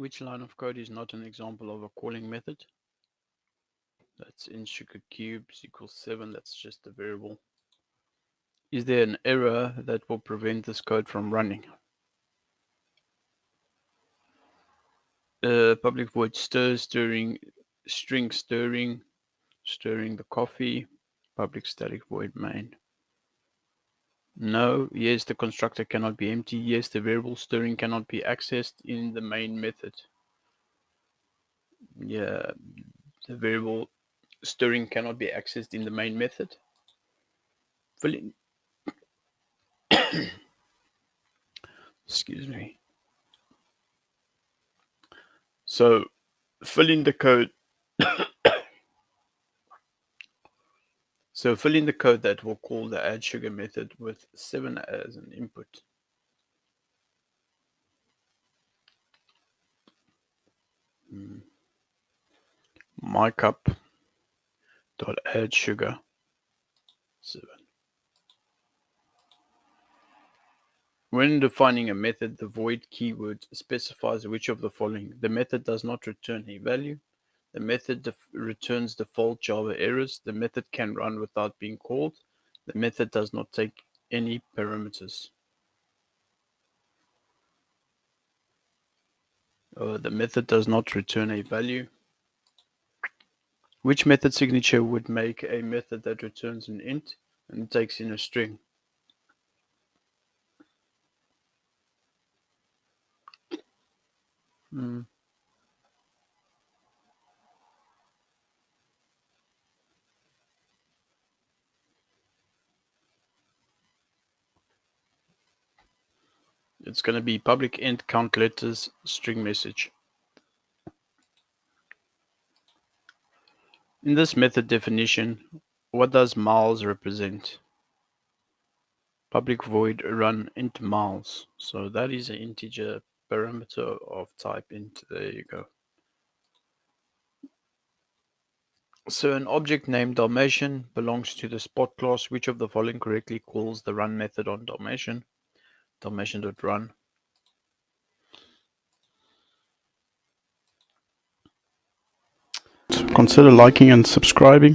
Which line of code is not an example of a calling method? That's in sugar cubes equals 7. That's just a variable. Is there an error that will prevent this code from running? Public void stirring, string stirring the coffee, public static void main. No. Yes, the constructor cannot be empty. Yes, the variable stirring cannot be accessed in the main method. Yeah, the variable stirring cannot be accessed in the main method. Fill in. Excuse me. So fill in the code. So fill in the code that will call the add sugar method with 7 as an input. My cup dot add sugar 7. When defining a method, the void keyword specifies which of the following. The method does not return a value. The method returns default Java errors. The method can run without being called. The method does not take any parameters. The method does not return a value. Which method signature would make a method that returns an int and takes in a string? It's going to be public int count letters string message. In this method definition, what does miles represent? Public void run int miles. So that is an integer parameter of type int. There you go. So an object named Dalmatian belongs to the spot class. Which of the following correctly calls the run method on Dalmatian? Dalmatian.run. Consider liking and subscribing.